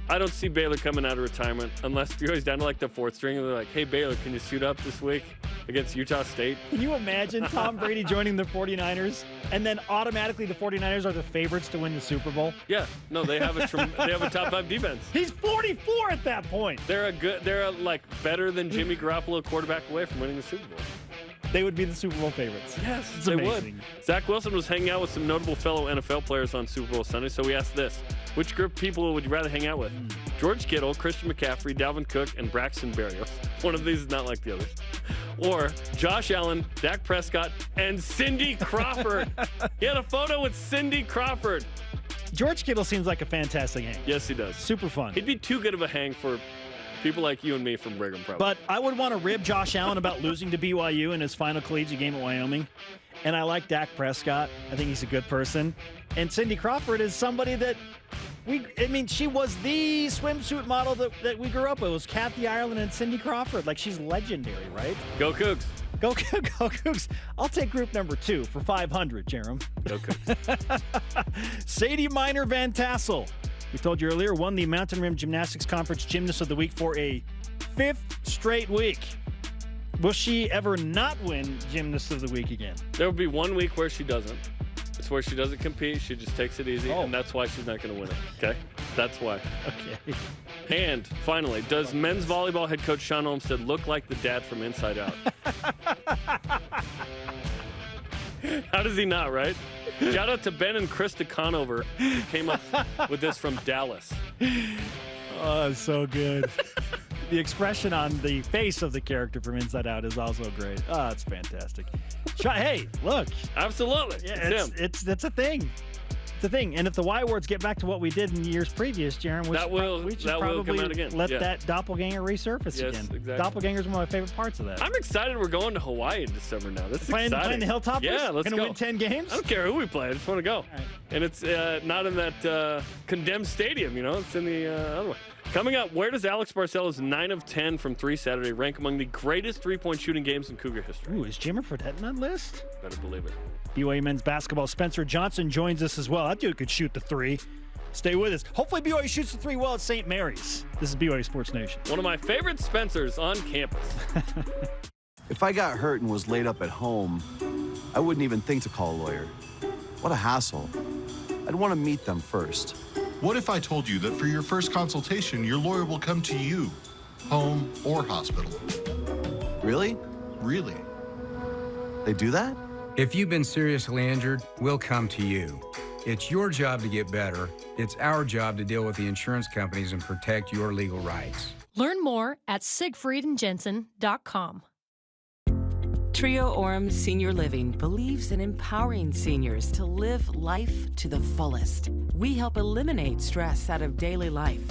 I don't see Baylor coming out of retirement unless BYU's down to like the 4th string and they're like, hey, Baylor, can you suit up this week against Utah State? Can you imagine Tom Brady joining the 49ers and then automatically the 49ers are the favorites to win the Super Bowl? Yeah. No, they have a top 5 defense. He's 44 at that point. They're better than Jimmy Garoppolo quarterback away from winning the Super Bowl. They would be the Super Bowl favorites. Yes, it's they amazing. would. Zach Wilson was hanging out with some notable fellow NFL players on Super Bowl Sunday, so we asked this. Which group of people would you rather hang out with? George Kittle, Christian McCaffrey, Dalvin Cook, and Braxton Berrios. One of these is not like the others. Or Josh Allen, Dak Prescott, and Cindy Crawford. He had a photo with Cindy Crawford. George Kittle seems like a fantastic hang. Yes, he does. Super fun. He'd be too good of a hang for people like you and me from Brigham, probably. But I would want to rib Josh Allen about losing to BYU in his final collegiate game at Wyoming. And I like Dak Prescott. I think he's a good person. And Cindy Crawford is somebody that she was the swimsuit model that we grew up with. It was Kathy Ireland and Cindy Crawford. Like, she's legendary, right? Go Cougs. Go Cougs. I'll take group number 2 for 500, Jarom. Go Cougs. Sadie Minor Van Tassel, we told you earlier, won the Mountain Rim Gymnastics Conference Gymnast of the Week for a 5th straight week. Will she ever not win Gymnast of the Week again? There will be one week where she doesn't. It's where she doesn't compete. She just takes it easy, and that's why she's not going to win it. Okay? That's why. Okay. And finally, does men's volleyball head coach Sean Olmstead look like the dad from Inside Out? How does he not, right? Shout out to Ben and Krista Conover, who came up with this from Dallas. Oh, so good. The expression on the face of the character from Inside Out is also great. Oh, it's fantastic. Hey, look. Absolutely. Yeah, it's a thing. It's a thing. And if the Y words get back to what we did in years previous, Jarom, we should probably come out again. let that doppelganger resurface again. Exactly. Doppelganger's one of my favorite parts of that. I'm excited we're going to Hawaii in December now. That's exciting. Playing the Hilltoppers? Yeah, let's go. Gonna win 10 games? I don't care who we play. I just want to go. Right. And it's not in that condemned stadium, It's in the other one. Coming up, where does Alex Barcelo's 9 of 10 from 3 Saturday rank among the greatest three-point shooting games in Cougar history? Ooh, is Jimmer Fredette in that list? Better believe it. BYU men's basketball, Spencer Johnson joins us as well. That dude could shoot the 3. Stay with us. Hopefully BYU shoots the 3 well at St. Mary's. This is BYU Sports Nation. One of my favorite Spencers on campus. If I got hurt and was laid up at home, I wouldn't even think to call a lawyer. What a hassle. I'd want to meet them first. What if I told you that for your first consultation, your lawyer will come to you, home or hospital? Really? Really. They do that? If you've been seriously injured, we'll come to you. It's your job to get better. It's our job to deal with the insurance companies and protect your legal rights. Learn more at siegfriedandjensen.com. Trio Orem Senior Living believes in empowering seniors to live life to the fullest. We help eliminate stress out of daily life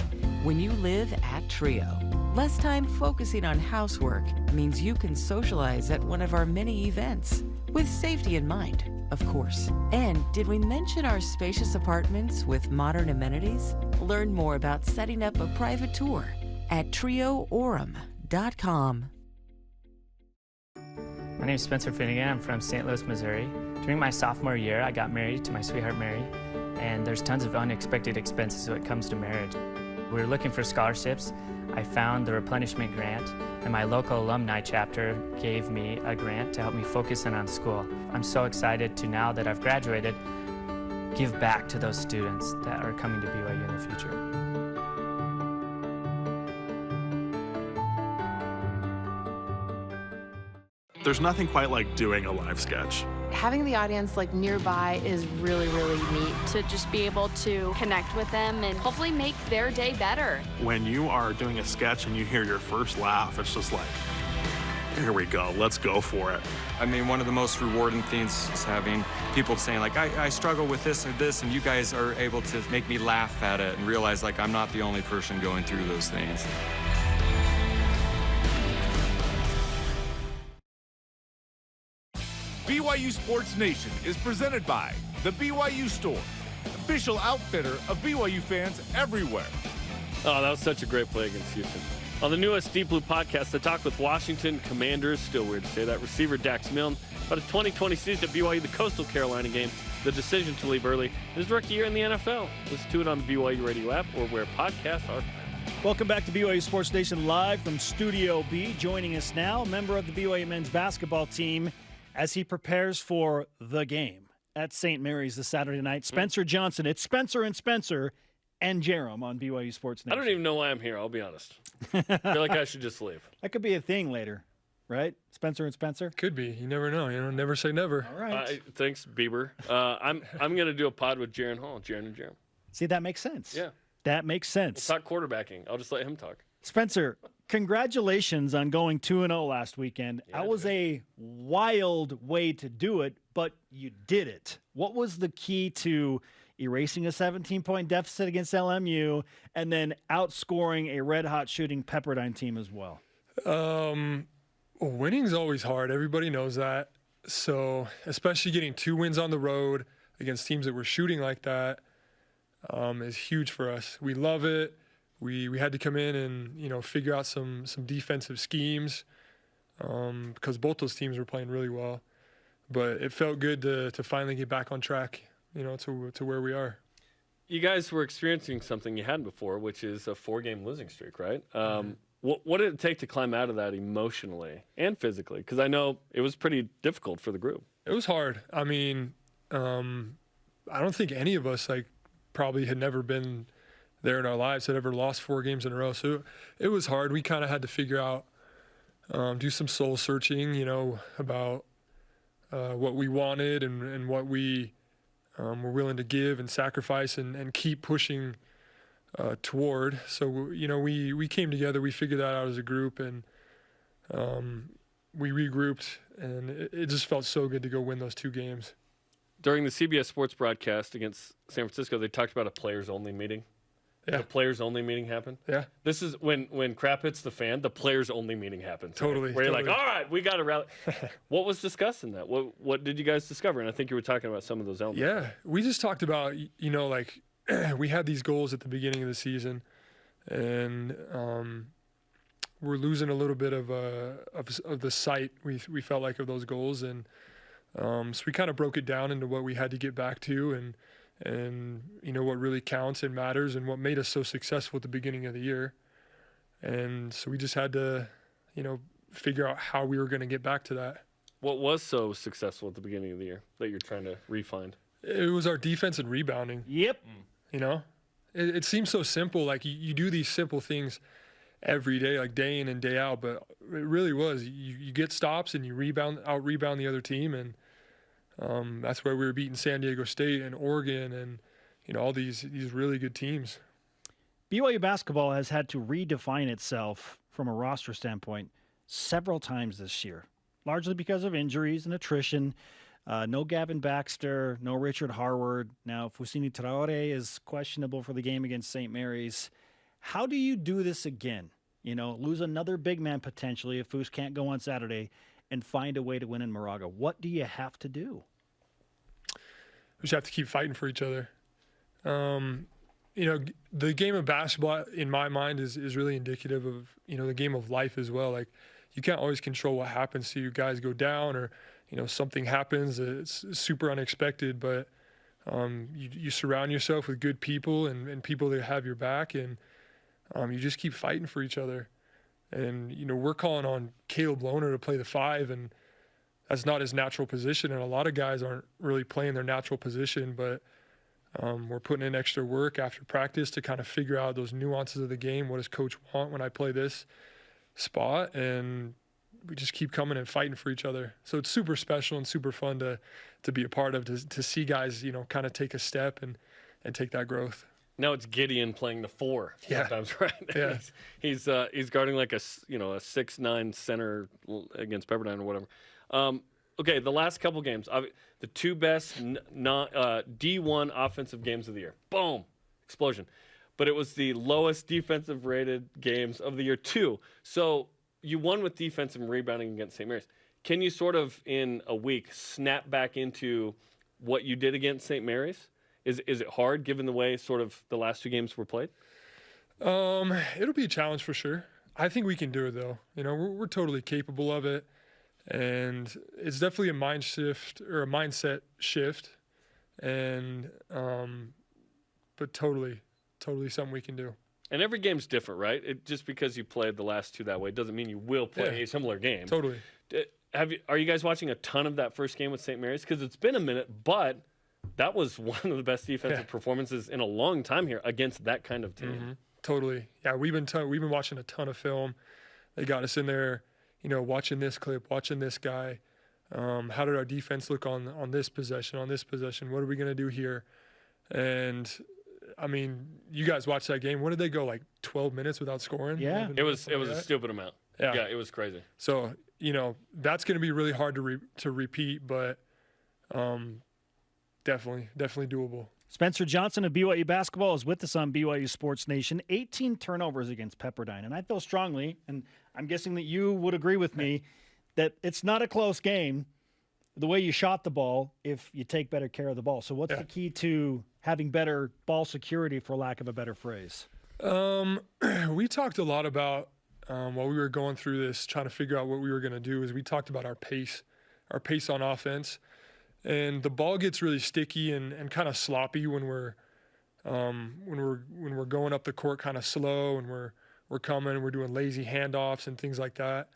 when you live at Trio. Less time focusing on housework means you can socialize at one of our many events, with safety in mind, of course. And did we mention our spacious apartments with modern amenities? Learn more about setting up a private tour at trioorem.com. My name is Spencer Finnegan. I'm from St. Louis, Missouri. During my sophomore year, I got married to my sweetheart, Mary, and there's tons of unexpected expenses when it comes to marriage. We were looking for scholarships. I found the replenishment grant, and my local alumni chapter gave me a grant to help me focus in on school. I'm so excited to, now that I've graduated, give back to those students that are coming to BYU in the future. There's nothing quite like doing a live sketch. Having the audience nearby is really, really neat to just be able to connect with them and hopefully make their day better. When you are doing a sketch and you hear your first laugh, it's just like, here we go, let's go for it. I mean, one of the most rewarding things is having people saying I struggle with this or this, and you guys are able to make me laugh at it and realize I'm not the only person going through those things. BYU Sports Nation is presented by the BYU Store, official outfitter of BYU fans everywhere. Oh, that was such a great play against Houston. On the newest Deep Blue podcast, I talked with Washington Commanders, still weird to say that, receiver Dax Milne about his 2020 season at BYU, the Coastal Carolina game, the decision to leave early, his rookie year in the NFL. Listen to it on the BYU Radio app or where podcasts are. Welcome back to BYU Sports Nation live from Studio B. Joining us now, a member of the BYU men's basketball team, as he prepares for the game at St. Mary's this Saturday night, Spencer Johnson. It's Spencer and Jarom on BYU Sports Nation. I don't even know why I'm here, I'll be honest. I feel like I should just leave. That could be a thing later, right? Spencer and Spencer? Could be. You never know. Never say never. All right. Thanks, Bieber. I'm going to do a pod with Jaron Hall, Jaron and Jarom. See, that makes sense. Yeah. That makes sense. We'll talk quarterbacking. I'll just let him talk. Spencer, congratulations on going 2-0 last weekend. Yeah, that was a wild way to do it, but you did it. What was the key to erasing a 17-point deficit against LMU and then outscoring a red-hot shooting Pepperdine team as well? Winning's always hard. Everybody knows that. So especially getting 2 wins on the road against teams that were shooting like that is huge for us. We love it. We had to come in and, figure out some defensive schemes because both those teams were playing really well. But it felt good to finally get back on track, to where we are. You guys were experiencing something you hadn't before, which is a 4-game losing streak, right? What did it take to climb out of that emotionally and physically? Because I know it was pretty difficult for the group. It was hard. I mean, I don't think any of us probably had never been there in our lives had ever lost 4 games in a row. So it was hard. We kind of had to figure out, do some soul searching, about what we wanted and what we were willing to give and sacrifice and keep pushing toward. So, we came together, we figured that out as a group, and we regrouped, and it just felt so good to go win those 2 games. During the CBS Sports broadcast against San Francisco, they talked about a players-only meeting. Yeah. The players-only meeting happened. Yeah. This is when crap hits the fan, the players-only meeting happens. Totally. Right? Where you're totally. like, all right, we got to rally. What was discussed in that? What did you guys discover? And I think you were talking about some of those elements. Yeah. We just talked about, like we had these goals at the beginning of the season, and we're losing a little bit of the sight we felt like of those goals, and so we kind of broke it down into what we had to get back to, and what really counts and matters, and what made us so successful at the beginning of the year. And so we just had to figure out how we were going to get back to that. What was so successful at the beginning of the year that you're trying to refine? It was our defense and rebounding. Yep. It seems so simple, like you do these simple things every day, like day in and day out, but it really was. You get stops and you out rebound the other team, and that's where we were beating San Diego State and Oregon and all these really good teams. BYU basketball has had to redefine itself from a roster standpoint several times this year, largely because of injuries and attrition. No Gavin Baxter, no Richard Harward. Now, Fousseyni Traore is questionable for the game against St. Mary's. How do you do this again? Lose another big man potentially if Foose can't go on Saturday, and find a way to win in Moraga. What do you have to do? We just have to keep fighting for each other. The game of basketball, in my mind, is really indicative of, the game of life as well. Like, you can't always control what happens to you. Guys go down, or, something happens. It's super unexpected, but you surround yourself with good people and people that have your back, and you just keep fighting for each other. And, we're calling on Caleb Lohner to play the 5, and that's not his natural position. And a lot of guys aren't really playing their natural position, but we're putting in extra work after practice to kind of figure out those nuances of the game. What does coach want when I play this spot? And we just keep coming and fighting for each other. So it's super special and super fun to be a part of, to see guys, kind of take a step and take that growth. Now it's Gideon playing the 4 sometimes, right? Yeah. He's guarding like a 6'9" center against Pepperdine or whatever. Okay, the last couple games, the 2 best D1 offensive games of the year. Boom, explosion. But it was the lowest defensive rated games of the year too. So you won with defense and rebounding against St. Mary's. Can you sort of in a week snap back into what you did against St. Mary's? Is it hard given the way sort of the last 2 games were played? It'll be a challenge for sure. I think we can do it though. We're totally capable of it, and it's definitely a mind shift or a mindset shift, and but totally something we can do. And every game's different, right? Just because you played the last 2 that way doesn't mean you will play a similar game. Totally. Are you guys watching a ton of that first game with St. Mary's? Because it's been a minute, but that was one of the best defensive performances in a long time here against that kind of team. Mm-hmm. Totally. Yeah, we've been watching a ton of film. They got us in there, watching this clip, watching this guy. How did our defense look on this possession, What are we going to do here? And, I mean, you guys watched that game. What did they go, like 12 minutes without scoring? Yeah. It was a stupid amount. Yeah, it was crazy. So, that's going to be really hard to repeat, but definitely doable. Spencer Johnson of BYU basketball is with us on BYU Sports Nation. 18 turnovers against Pepperdine. And I feel strongly, and I'm guessing that you would agree with me, that it's not a close game the way you shot the ball if you take better care of the ball. So what's the key to having better ball security, for lack of a better phrase? We talked a lot about, while we were going through this, trying to figure out what we were going to do, is we talked about our pace on offense. And the ball gets really sticky and kind of sloppy when we're going up the court kind of slow, and we're coming and we're doing lazy handoffs and things like that.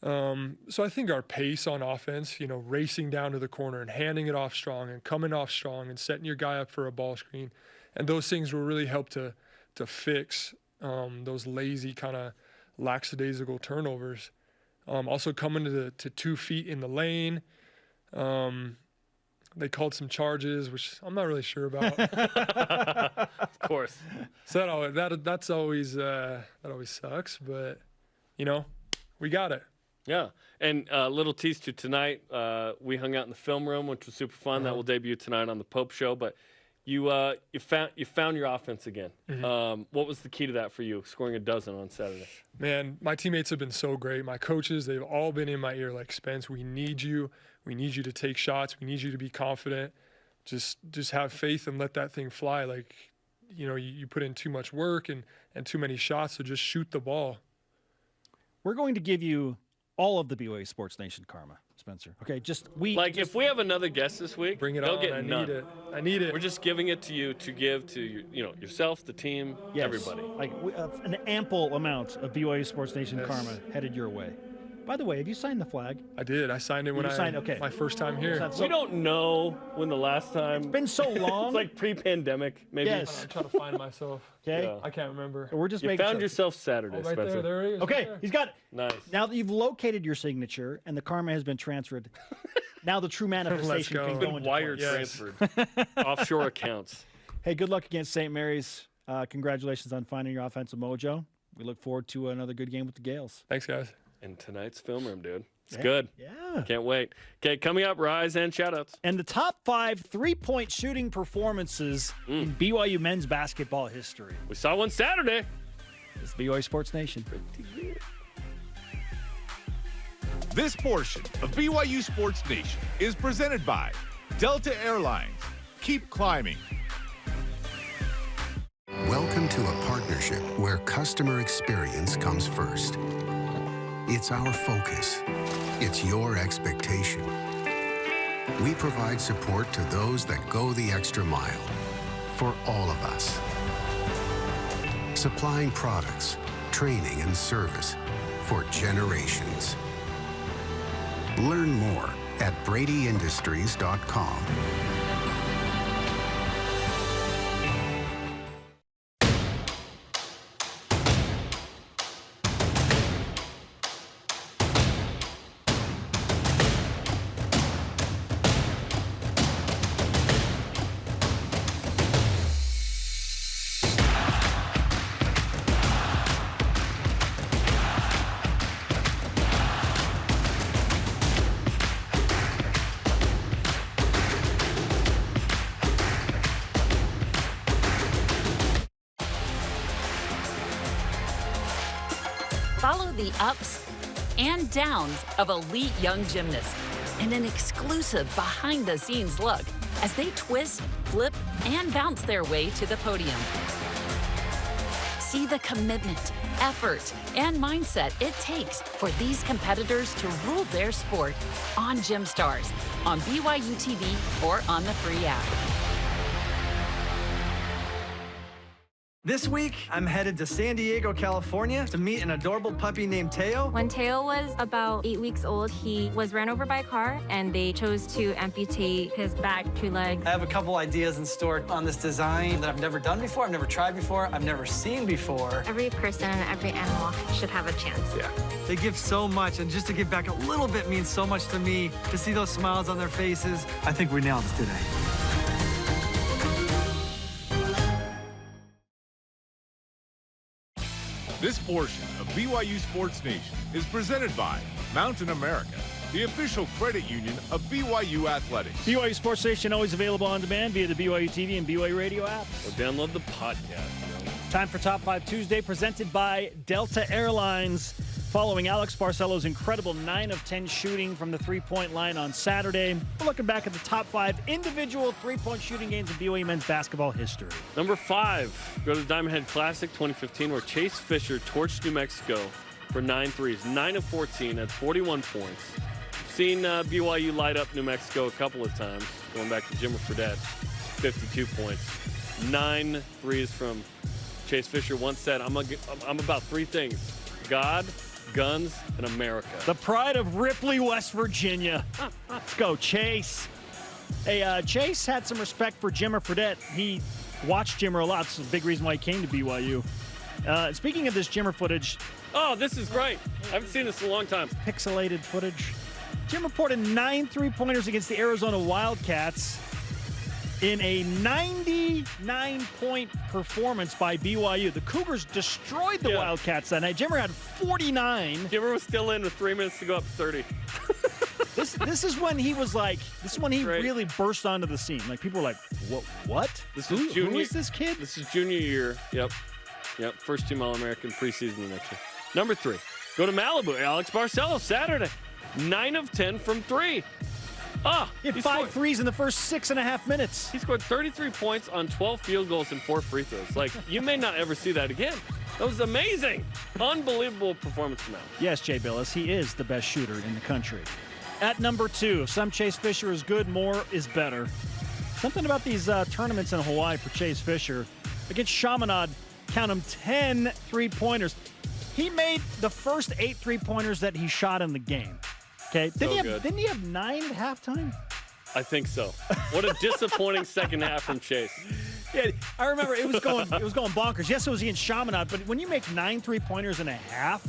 So I think our pace on offense, racing down to the corner and handing it off strong and coming off strong and setting your guy up for a ball screen, and those things will really help to to fix those lazy kind of lackadaisical turnovers. Also coming to 2 feet in the lane. They called some charges, which I'm not really sure about. Of course. So that always sucks, but we got it. Yeah, and little tease to tonight. We hung out in the film room, which was super fun. That will debut tonight on the Pope Show. But you found your offense again. What was the key to that for you, scoring a dozen on Saturday? Man, my teammates have been so great. My coaches, they've all been in my ear like, Spence, we need you. We need you to take shots. We need you to be confident. Just have faith and let that thing fly. Like, you put in too much work and too many shots, so just shoot the ball. We're going to give you all of the BYU Sports Nation karma, Spencer. Okay, if we have another guest this week, bring it they'll on. get none. I need it. We're just giving it to you to give to yourself, the team, everybody. Like an ample amount of BYU Sports Nation karma headed your way. By the way, have you signed the flag? I did. I signed it when my first time here. We don't know when the last time. It's been so long. It's like pre-pandemic, maybe. Yes. I'm trying to find myself. Okay. Yeah. I can't remember. We're just you found yourself Saturday, right Spencer. There he is. Okay, right he's got it. Nice. Now that you've located your signature and the karma has been transferred, now the true manifestation can go into wire place. transferred. Offshore accounts. Hey, good luck against St. Mary's. Congratulations on finding your offensive mojo. We look forward to another good game with the Gales. Thanks, guys. And tonight's film room, dude. It's good. Yeah. Can't wait. Okay, coming up, Rise and shoutouts. And the top 5 3-point shooting performances in BYU men's basketball history. We saw one Saturday. It's BYU Sports Nation. This portion of BYU Sports Nation is presented by Delta Airlines. Keep climbing. Welcome to a partnership where customer experience comes first. It's our focus. It's your expectation. We provide support to those that go the extra mile for all of us. Supplying products, training, and service for generations. Learn more at BradyIndustries.com. Follow the ups and downs of elite young gymnasts in an exclusive behind-the-scenes look as they twist, flip, and bounce their way to the podium. See the commitment, effort, and mindset it takes for these competitors to rule their sport on Gym Stars, on BYU TV, or on the free app. This week, I'm headed to San Diego, California to meet an adorable puppy named Teo. When Teo was about 8 weeks old, he was ran over by a car and they chose to amputate his back, 2 legs. I have a couple ideas in store on this design that I've never done before, I've never tried before, I've never seen before. Every person and every animal should have a chance. Yeah. They give so much, and just to give back a little bit means so much to me. To see those smiles on their faces, I think we nailed it today. This portion of BYU Sports Nation is presented by Mountain America, the official credit union of BYU Athletics. BYU Sports Nation always available on demand via the BYU TV and BYU Radio apps. Or download the podcast. Time for Top 5 Tuesday, presented by Delta Airlines. Following Alex Barcelo's incredible 9 of 10 shooting from the three-point line on Saturday, we're looking back at the top 5 individual three-point shooting games in BYU men's basketball history. Number 5, go to the Diamond Head Classic 2015, where Chase Fisher torched New Mexico for 9 threes, 9 of 14 at 41 points. Seen BYU light up New Mexico a couple of times, going back to Jimmer Fredette, 52 points. 9 threes from Chase Fisher once said, I'm about 3 things: God, guns, and America. The pride of Ripley, West Virginia. Let's go, Chase. Hey, Chase had some respect for Jimmer Fredette. He watched Jimmer a lot. It's a big reason why he came to BYU. Speaking of this Jimmer footage. Oh, this is great. I haven't seen this in a long time. Pixelated footage. Jim reported 9 3-pointers against the Arizona Wildcats in a 99-point performance by BYU. The Cougars destroyed the Wildcats that night. Jimmer had 49. Jimmer was still in with 3 minutes to go up 30. This is when he was like, this is when he really burst onto the scene. Like, people were like, what? Who is this kid? This is junior year. Yep. First team All-American preseason the next year. Number 3. Go to Malibu. Alex Barcelo, Saturday. 9 of 10 from 3. He had 5 threes in the first 6.5 minutes. He scored 33 points on 12 field goals and 4 free throws. Like, you may not ever see that again. That was amazing. Unbelievable performance from him. Yes, Jay Billis, he is the best shooter in the country. At number 2, if some Chase Fisher is good, more is better. Something about these tournaments in Hawaii for Chase Fisher. Against Chaminade, count them 10 3-pointers. He made the first 8 3-pointers that he shot in the game. Okay, didn't he have 9 at halftime? I think so. What a disappointing second half from Chase. Yeah, I remember it was going bonkers. Yes, it was against Chaminade, but when you make 9 3-pointers in a half,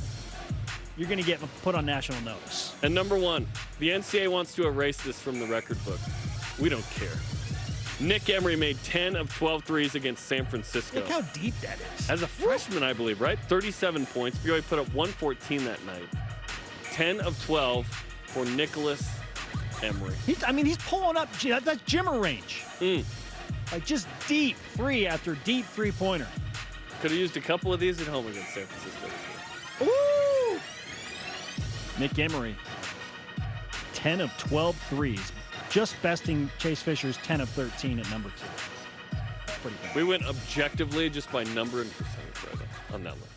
you're going to get put on national notice. And number 1, the NCAA wants to erase this from the record book. We don't care. Nick Emery made 10 of 12 threes against San Francisco. Look how deep that is. As a freshman, I believe, right? 37 points. BYU put up 114 that night. 10 of 12 for Nicholas Emery. He's pulling up. That's Jimmer range. Like, just deep 3 after deep 3-pointer. Could have used a couple of these at home against San Francisco this year. Ooh! Nick Emery, 10 of 12 threes. Just besting Chase Fisher's 10 of 13 at number 2. Pretty bad. We went objectively just by number and percentage right on that list.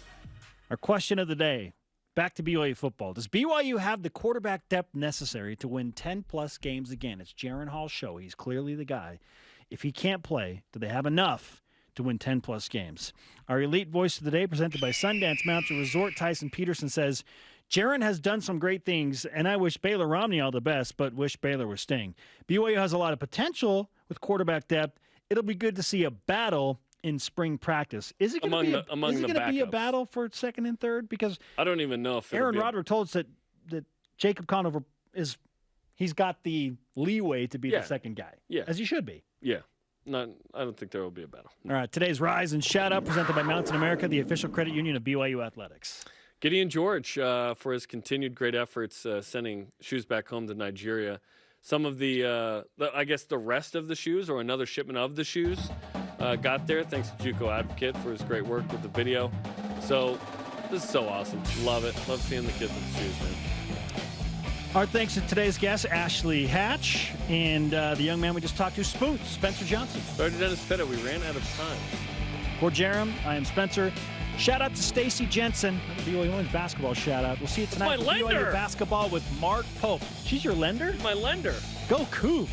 Our question of the day, back to BYU football. Does BYU have the quarterback depth necessary to win 10-plus games again? It's Jaron Hall's show. He's clearly the guy. If he can't play, do they have enough to win 10-plus games? Our elite voice of the day, presented by Sundance Mountain Resort, Tyson Peterson, says, Jaron has done some great things, and I wish Baylor Romney all the best, but wish Baylor was staying. BYU has a lot of potential with quarterback depth. It'll be good to see a battle in spring practice. Is it going to be a battle for second and third? Because I don't even know if Aaron Roderick told us that Jacob Conover he's got the leeway to be the second guy. Yeah. As he should be. Yeah. I don't think there will be a battle. All right, today's Rise and Shout Out presented by Mountain America, the official credit union of BYU Athletics. Gideon George for his continued great efforts sending shoes back home to Nigeria. Some of the rest of the shoes, or another shipment of the shoes, got there. Thanks to JUCO Advocate for his great work with the video. So this is so awesome. Love it. Love seeing the kids with the shoes, man. Our thanks to today's guest, Ashley Hatch, and the young man we just talked to, Spencer Johnson. Sorry to Dennis Pitta. We ran out of time. For Jarom, I am Spencer. Shout out to Stacy Jensen, BYU women's basketball shout out. We'll see you tonight for BYU basketball with Mark Pope. She's your lender? My lender. Go Cougs.